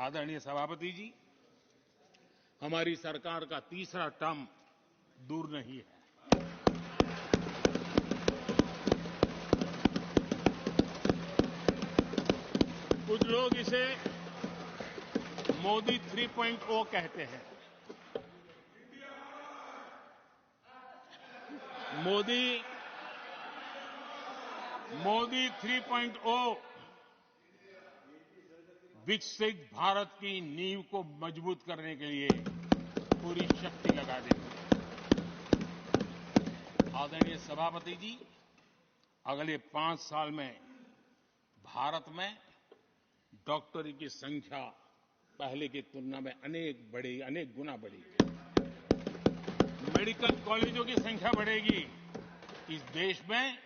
आदरणीय सभापति जी, हमारी सरकार का तीसरा टर्म दूर नहीं है। कुछ लोग इसे मोदी 3.0 कहते हैं। मोदी 3.0 विकसित भारत की नींव को मजबूत करने के लिए पूरी शक्ति लगा देंगे। आदरणीय सभापति जी, अगले 5 साल में भारत में डॉक्टरों की संख्या पहले की तुलना में अनेक गुना बढ़ेगी। मेडिकल कॉलेजों की संख्या बढ़ेगी। इस देश में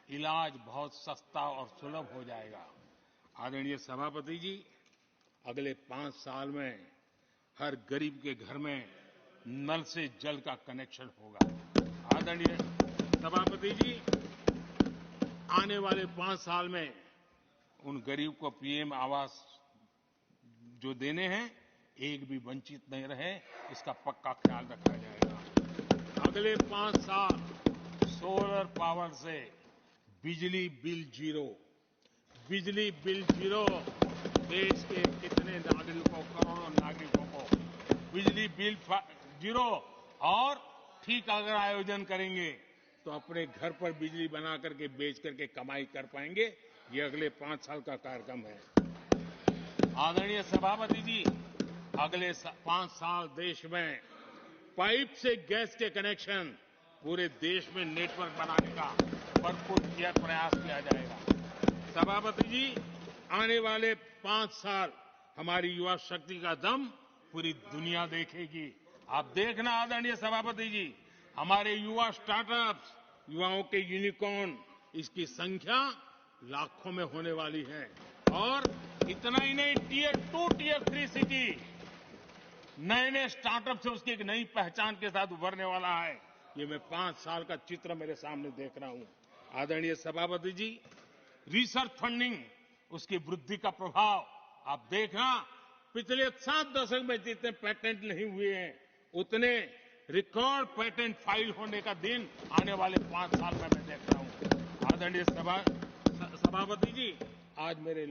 इलाज बहुत सस्ता और सुलभ हो जाएगा। आदरणीय सभापति जी, अगले 5 साल में हर गरीब के घर में नल से जल का कनेक्शन होगा। आदरणीय सभापति जी, आने वाले 5 साल में उन गरीब को पीएम आवास जो देने हैं, एक भी वंचित नहीं रहे, इसका पक्का ख्याल रखा जाएगा। अगले 5 साल सोलर पावर से बिजली बिल जीरो। देश के कितने नागरिकों, करोड़ों नागरिकों को बिजली बिल जीरो। और ठीक अगर आयोजन करेंगे तो अपने घर पर बिजली बना करके बेच करके कमाई कर पाएंगे। ये अगले 5 साल का कार्यक्रम है। आदरणीय सभापति जी, अगले 5 साल देश में पाइप से गैस के कनेक्शन पूरे देश में नेटवर्क बनाने का भरपूर प्रयास किया जाएगा। सभापति जी, आने वाले 5 साल हमारी युवा शक्ति का दम पूरी दुनिया देखेगी। आप देखना आदरणीय सभापति जी, हमारे युवा स्टार्टअप्स, युवाओं के यूनिकॉर्न, इसकी संख्या लाखों में होने वाली है। और इतना ही नहीं, टियर 2, टियर 3 सिटी नए स्टार्टअप से उसकी एक नई पहचान के साथ उभरने वाला है। ये मैं 5 साल का चित्र मेरे सामने देख रहा हूं। आदरणीय सभापति जी, रिसर्च फंडिंग, उसकी वृद्धि का प्रभाव आप देखना। पिछले 7 दशक में जितने पेटेंट नहीं हुए हैं, उतने रिकॉर्ड पेटेंट फाइल होने का दिन आने वाले 5 साल में मैं देख रहा हूं। आदरणीय सभापति जी, आज मेरे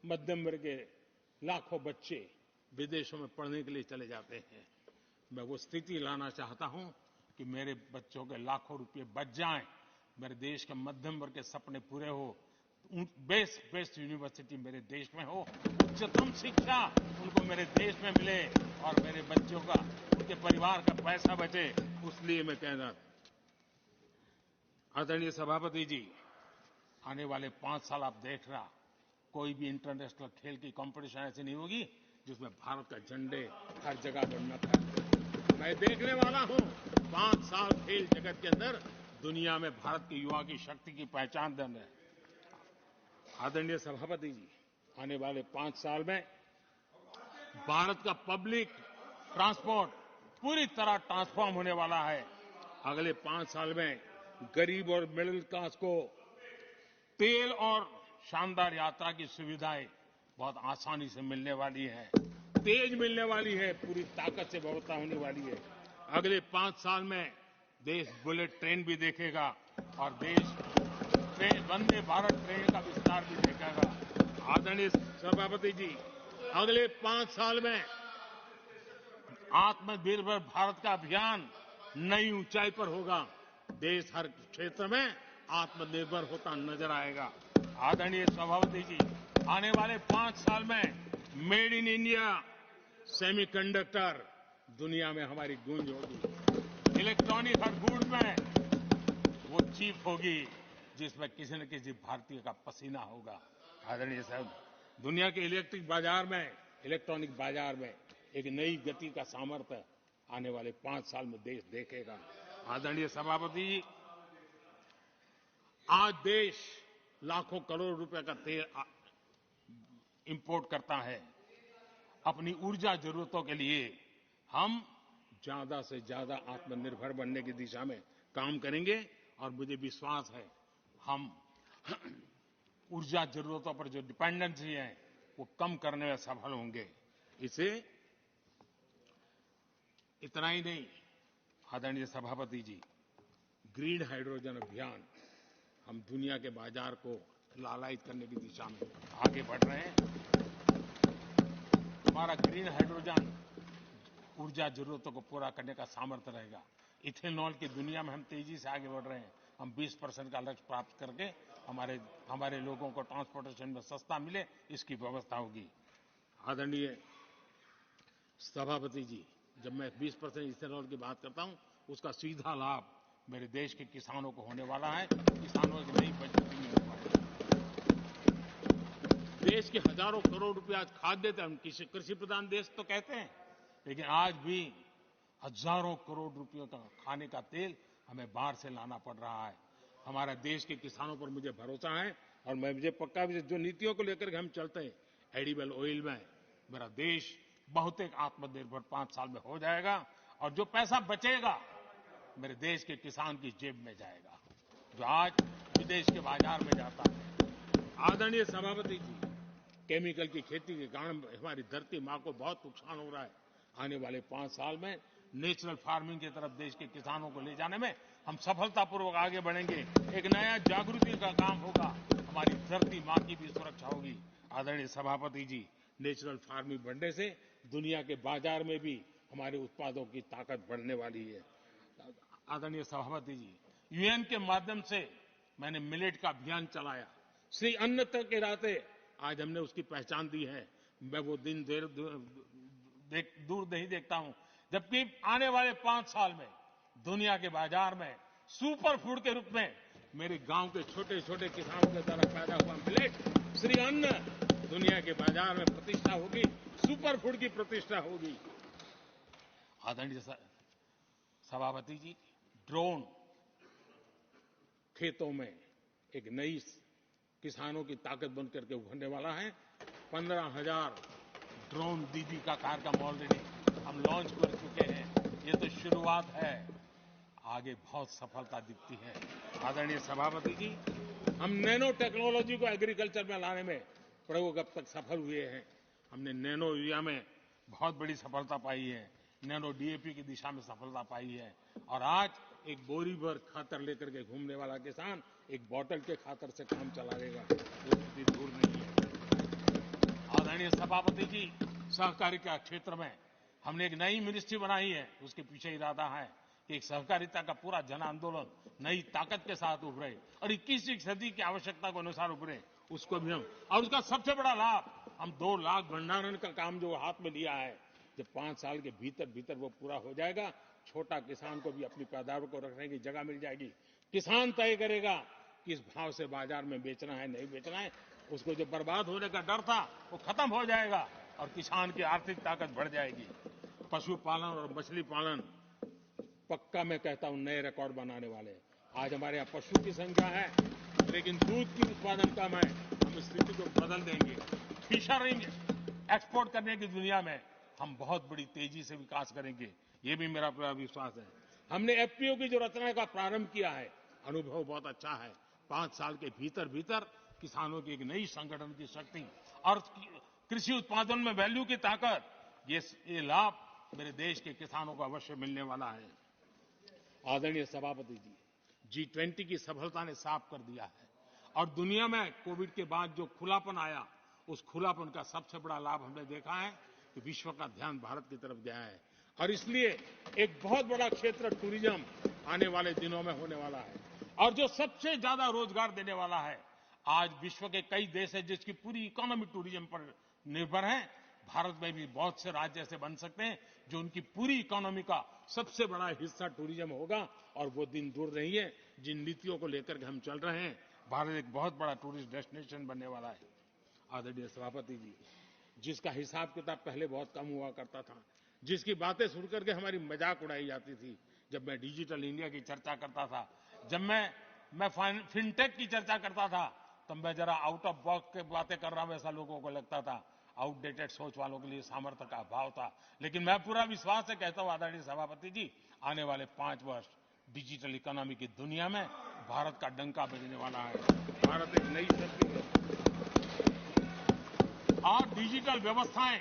मध्यम वर्ग के लाखों बच्चे विदेशों में पढ़ने के लिए चले जाते हैं। मैं वो स्थिति लाना चाहता हूं कि मेरे बच्चों के लाखों रुपए बच जाएं, मेरे देश के मध्यम वर्ग के सपने पूरे हो, बेस्ट यूनिवर्सिटी मेरे देश में हो, उच्चतम शिक्षा उनको मेरे देश में मिले और मेरे बच्चों का, उनके परिवार का पैसा बचे। इसलिए मैं कह रहा। आदरणीय सभापति जी, आने वाले 5 साल आप देख रहा, कोई भी इंटरनेशनल खेल की कंपटीशन ऐसी नहीं होगी जिसमें भारत का झंडे हर जगह बनना था। मैं देखने वाला हूं 5 साल खेल जगत के अंदर दुनिया में भारत के युवा की शक्ति की पहचान देना है। आदरणीय सभापति जी, आने वाले 5 साल में भारत का पब्लिक ट्रांसपोर्ट पूरी तरह ट्रांसफॉर्म होने वाला है। अगले 5 साल में गरीब और मिडिल क्लास को तेल और शानदार यात्रा की सुविधाएं बहुत आसानी से मिलने वाली है, तेज मिलने वाली है, पूरी ताकत से व्यवस्था होने वाली है। अगले 5 साल में देश बुलेट ट्रेन भी देखेगा और देश वंदे भारत ट्रेन का विस्तार भी देखेगा। आदरणीय सभापति जी, अगले 5 साल में आत्मनिर्भर भारत का अभियान नई ऊंचाई पर होगा। देश हर क्षेत्र में आत्मनिर्भर होता नजर आएगा। आदरणीय सभापति जी, आने वाले 5 साल में मेड इन इंडिया सेमीकंडक्टर दुनिया में हमारी गूंज होगी। इलेक्ट्रॉनिक हर गुड्स में वो चीप होगी जिसमें किसी न किसी भारतीय का पसीना होगा। आदरणीय साहब, दुनिया के इलेक्ट्रॉनिक बाजार में एक नई गति का सामर्थ्य आने वाले 5 साल में देश देखेगा। आदरणीय सभापति जी, आज देश लाखों करोड़ रुपए का तेल इंपोर्ट करता है। अपनी ऊर्जा जरूरतों के लिए हम ज्यादा से ज्यादा आत्मनिर्भर बनने की दिशा में काम करेंगे और मुझे विश्वास है हम ऊर्जा जरूरतों पर जो डिपेंडेंसी है वो कम करने में सफल होंगे। इसे इतना ही नहीं, आदरणीय सभापति जी, ग्रीन हाइड्रोजन अभियान, हम दुनिया के बाजार को लालायित करने की दिशा में आगे बढ़ रहे हैं। हमारा ग्रीन हाइड्रोजन ऊर्जा जरूरतों को पूरा करने का सामर्थ्य रहेगा। इथेनॉल की दुनिया में हम तेजी से आगे बढ़ रहे हैं। हम 20% का लक्ष्य प्राप्त करके हमारे लोगों को ट्रांसपोर्टेशन में सस्ता मिले, इसकी व्यवस्था होगी। आदरणीय सभापति जी, जब मैं 20% इथेनॉल की बात करता हूं, उसका सीधा लाभ मेरे देश के किसानों को होने वाला है। किसानों की नई बचत भी मिलने वाली है। देश के हजारों करोड़ रुपए आज खाद्य हम कृषि प्रधान देश तो कहते हैं, लेकिन आज भी हजारों करोड़ रुपयों का खाने का तेल हमें बाहर से लाना पड़ रहा है। हमारे देश के किसानों पर मुझे भरोसा है और मुझे पक्का भी जो नीतियों को लेकर के हम चलते हैं, एडिबल ऑयल में मेरा देश बहुत एक आत्मनिर्भर 5 साल में हो जाएगा और जो पैसा बचेगा मेरे देश के किसान की जेब में जाएगा, जो आज विदेश के बाजार में जाता है। आदरणीय सभापति जी, केमिकल की खेती के कारण हमारी धरती माँ को बहुत नुकसान हो रहा है। आने वाले 5 साल में नेचुरल फार्मिंग की तरफ देश के किसानों को ले जाने में हम सफलतापूर्वक आगे बढ़ेंगे। एक नया जागृति का काम होगा, हमारी धरती माँ की भी सुरक्षा होगी। आदरणीय सभापति जी, नेचुरल फार्मिंग बढ़ने से दुनिया के बाजार में भी हमारे उत्पादों की ताकत बढ़ने वाली है। आदरणीय सभापति जी, यूएन के माध्यम से मैंने मिलेट का अभियान चलाया। श्री अन्न तक के रास्ते आज हमने उसकी पहचान दी है। मैं वो दिन दूर नहीं देखता हूं जबकि आने वाले 5 साल में दुनिया के बाजार में सुपर फूड के रूप में मेरे गांव के छोटे छोटे किसानों के द्वारा पैदा हुआ मिलेट, श्री अन्न, दुनिया के बाजार में प्रतिष्ठा होगी, सुपर फूड की प्रतिष्ठा होगी। आदरणीय सभापति जी, ड्रोन खेतों में एक नई किसानों की ताकत बन करके उभरने वाला है। 15,000 ड्रोन दीदी का कार्यक्रम ऑलरेडी हम लॉन्च कर चुके हैं। ये तो शुरुआत है, आगे बहुत सफलता दिखती है। आदरणीय सभापति जी, हम नैनो टेक्नोलॉजी को एग्रीकल्चर में लाने में प्रयोग अब तक सफल हुए हैं। हमने नैनो यूरिया में बहुत बड़ी सफलता पाई है, नैनो डीएपी की दिशा में सफलता पाई है और आज एक बोरी भर खातर लेकर के घूमने वाला किसान एक बोतल के खातर से काम चला लेगा, वो इतनी दूर नहीं है। आदरणीय सभापति जी, सहकारिता क्षेत्र में हमने एक नई मिनिस्ट्री बनाई है। उसके पीछे इरादा है कि एक सहकारिता का पूरा जन आंदोलन नई ताकत के साथ उभरे और 21वीं सदी की आवश्यकता के अनुसार उभरे, उसको भी हम, और उसका सबसे बड़ा लाभ, हम 2 लाख भंडारण का काम जो हाथ में लिया है, जब 5 साल के भीतर वो पूरा हो जाएगा, छोटा किसान को भी अपनी पैदावार को रखने की जगह मिल जाएगी। किसान तय करेगा किस भाव से बाजार में बेचना है, नहीं बेचना है। उसको जो बर्बाद होने का डर था वो खत्म हो जाएगा और किसान की आर्थिक ताकत बढ़ जाएगी। पशुपालन और मछली पालन पक्का मैं कहता हूं नए रिकॉर्ड बनाने वाले। आज हमारे यहाँ पशु की संख्या है लेकिन दूध की उत्पादन कम है। हम इस स्थिति को बदल देंगे। फिशरिंग एक्सपोर्ट करने की दुनिया में हम बहुत बड़ी तेजी से विकास करेंगे, ये भी मेरा पूरा विश्वास है। हमने एफपीओ की जो रचना का प्रारंभ किया है, अनुभव बहुत अच्छा है। 5 साल के भीतर किसानों की एक नई संगठन की शक्ति और कृषि उत्पादन में वैल्यू की ताकत, ये लाभ मेरे देश के किसानों को अवश्य मिलने वाला है। आदरणीय सभापति जी, G20 की सफलता ने साफ कर दिया है और दुनिया में कोविड के बाद जो खुलापन आया, उस खुलापन का सबसे बड़ा लाभ हमने देखा है कि विश्व का ध्यान भारत की तरफ गया है और इसलिए एक बहुत बड़ा क्षेत्र टूरिज्म आने वाले दिनों में होने वाला है और जो सबसे ज्यादा रोजगार देने वाला है। आज विश्व के कई देश हैं जिसकी पूरी इकोनॉमी टूरिज्म पर निर्भर है। भारत में भी बहुत से राज्य ऐसे बन सकते हैं जो उनकी पूरी इकोनॉमी का सबसे बड़ा हिस्सा टूरिज्म होगा और वो दिन दूर नहीं है जिन नीतियों को लेकर के हम चल रहे हैं। भारत एक बहुत बड़ा टूरिस्ट डेस्टिनेशन बनने वाला है। आदरणीय सभापति जी, जिसका हिसाब किताब पहले बहुत कम हुआ करता था, जिसकी बातें सुन करके हमारी मजाक उड़ाई जाती थी, जब मैं डिजिटल इंडिया की चर्चा करता था, जब मैं फिनटेक की चर्चा करता था, तब मैं जरा आउट ऑफ बॉक्स की बातें कर रहा हूं ऐसा लोगों को लगता था। आउटडेटेड सोच वालों के लिए सामर्थ्य का अभाव था, लेकिन मैं पूरा विश्वास से कहता हूं आदरणीय सभापति जी, आने वाले 5 वर्ष डिजिटल इकोनॉमी की दुनिया में भारत का डंका बजने वाला है। भारत एक नई शक्ति है और डिजिटल व्यवस्थाएं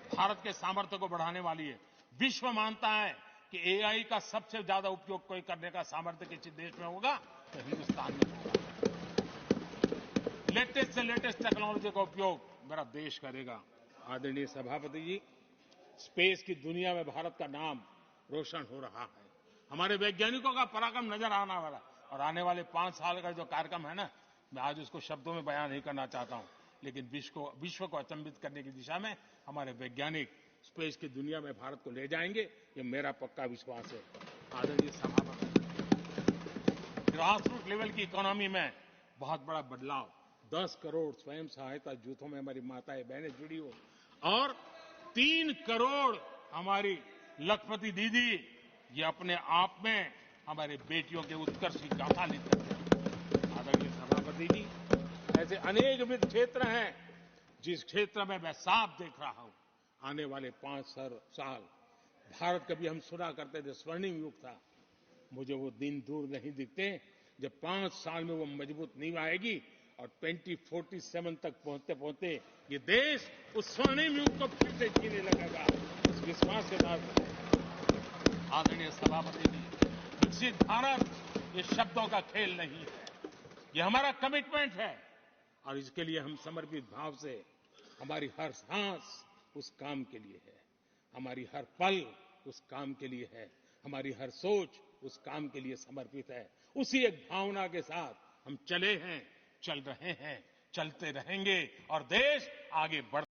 भारत के सामर्थ्य को बढ़ाने वाली है। विश्व मानता है कि एआई का सबसे ज्यादा उपयोग कोई करने का सामर्थ्य किसी देश में होगा तो हिंदुस्तान में होगा। लेटेस्ट से लेटेस्ट टेक्नोलॉजी का उपयोग मेरा देश करेगा। आदरणीय सभापति जी, स्पेस की दुनिया में भारत का नाम रोशन हो रहा है। हमारे वैज्ञानिकों का पराक्रम नजर आने वाला, और आने वाले 5 साल का जो कार्यक्रम है ना, मैं आज उसको शब्दों में बयान नहीं करना चाहता हूं, लेकिन विश्व को अचंभित करने की दिशा में हमारे वैज्ञानिक स्पेस की दुनिया में भारत को ले जाएंगे, ये मेरा पक्का विश्वास है। आदरणीय सभापति, ग्रासरूट लेवल की इकोनॉमी में बहुत बड़ा बदलाव, 10 करोड़ स्वयं सहायता जूथों में हमारी माताएं बहनें जुड़ी हो, और 3 करोड़ हमारी लखपति दीदी, ये अपने आप में हमारे बेटियों के उत्कर्ष की गाथा लिखते हैं। आदरणीय सभापति जी, ऐसे अनेक विविध क्षेत्र हैं जिस क्षेत्र में मैं साफ देख रहा हूं आने वाले 5 साल भारत, कभी हम सुना करते थे स्वर्णिम युग था, मुझे वो दिन दूर नहीं दिखते जब 5 साल में वो मजबूत नींव आएगी और 2047 तक पहुंचते पहुंचते ये देश उस स्वर्णिम युग को फिर से जीने लगेगा। इस विश्वास के साथ आदरणीय सभापति जी, विकसित भारत ये शब्दों का खेल नहीं है, ये हमारा कमिटमेंट है, और इसके लिए हम समर्पित भाव से, हमारी हर सांस उस काम के लिए है, हमारी हर पल उस काम के लिए है, हमारी हर सोच उस काम के लिए समर्पित है। उसी एक भावना के साथ हम चले हैं, चल रहे हैं, चलते रहेंगे, और देश आगे बढ़